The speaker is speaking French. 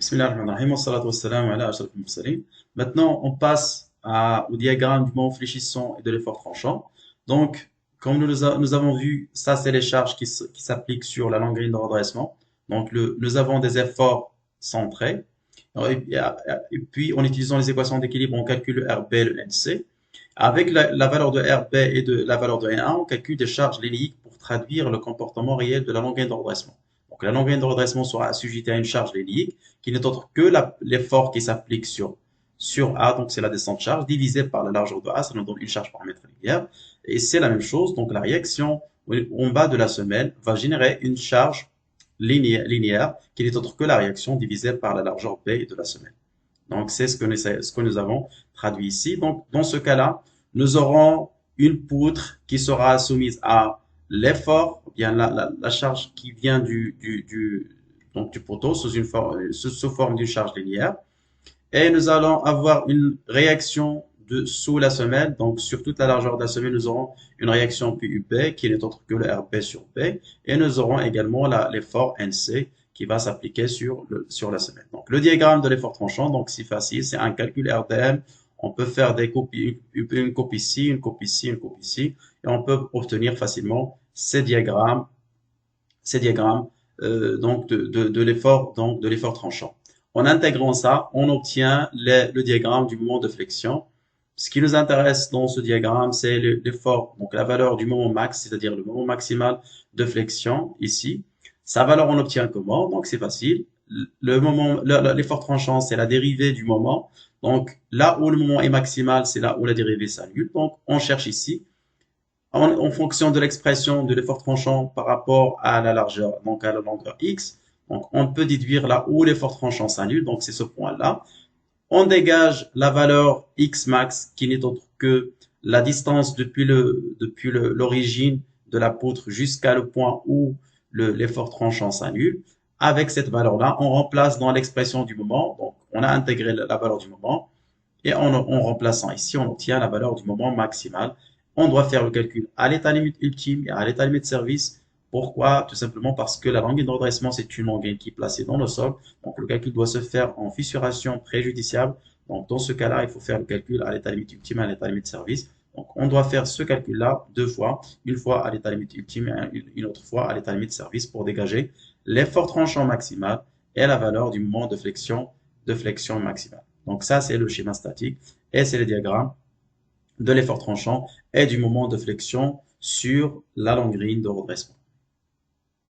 Bismillahirrahmanirrahim, wassalatu wassalamu ala ashrafil mursalin. Maintenant, on passe au diagramme du moment fléchissant et de l'effort tranchant. Donc, comme nous avons vu, ça c'est les charges qui s'appliquent sur la longue ligne de redressement. Donc, nous avons des efforts centrés. Et puis, en utilisant les équations d'équilibre, on calcule le RB et le NC. Avec la valeur de RB et de la valeur de N1, on calcule des charges linéiques pour traduire le comportement réel de la longue ligne de redressement. Donc, la longue ligne de redressement sera assujettie à une charge linéique qui n'est autre que l'effort qui s'applique sur A, donc c'est la descente de charge, divisé par la largeur de A, ça nous donne une charge par mètre linéaire. Et c'est la même chose, donc la réaction en bas de la semelle va générer une charge linéaire qui n'est autre que la réaction divisée par la largeur B de la semelle. Donc c'est ce que nous avons traduit ici. Donc dans ce cas-là, nous aurons une poutre qui sera soumise à l'effort, bien la charge qui vient donc du poteau sous forme d'une charge linéaire. Et nous allons avoir une réaction sous la semelle. Donc sur toute la largeur de la semelle, nous aurons une réaction PUP qui n'est autre que le RP sur P. Et nous aurons également l'effort NC qui va s'appliquer sur la semelle. Donc le diagramme de l'effort tranchant, donc c'est facile, c'est un calcul RDM. On peut faire des copies, une copie ici, une copie ici, une copie ici, et on peut obtenir facilement ces diagrammes donc de l'effort tranchant. En intégrant ça, on obtient le diagramme du moment de flexion. Ce qui nous intéresse dans ce diagramme, c'est l'effort, donc la valeur du moment max, c'est-à-dire le moment maximal de flexion ici. Sa valeur, on obtient comment? Donc c'est facile. L'effort tranchant, c'est la dérivée du moment. Donc là où le moment est maximal, c'est là où la dérivée s'annule. Donc on cherche ici en fonction de l'expression de l'effort tranchant par rapport à la largeur, donc à la longueur x. Donc, on peut déduire là où l'effort tranchant s'annule, donc c'est ce point-là. On dégage la valeur x max qui n'est autre que la distance depuis l'origine de la poutre jusqu'à le point où l'effort tranchant s'annule. Avec cette valeur-là, on remplace dans l'expression du moment, donc on a intégré la valeur du moment, et en remplaçant ici, on obtient la valeur du moment maximal. On doit faire le calcul à l'état limite ultime et à l'état limite service. Pourquoi? Tout simplement parce que la longueur de redressement, c'est une longueur qui est placée dans le sol. Donc, le calcul doit se faire en fissuration préjudiciable. Donc, dans ce cas-là, il faut faire le calcul à l'état limite ultime et à l'état limite service. Donc, on doit faire ce calcul-là deux fois. Une fois à l'état limite ultime et une autre fois à l'état limite service pour dégager l'effort tranchant maximal et la valeur du moment de flexion maximale. Donc ça, c'est le schéma statique et c'est le diagramme de l'effort tranchant et du moment de flexion sur la longue ligne de redressement.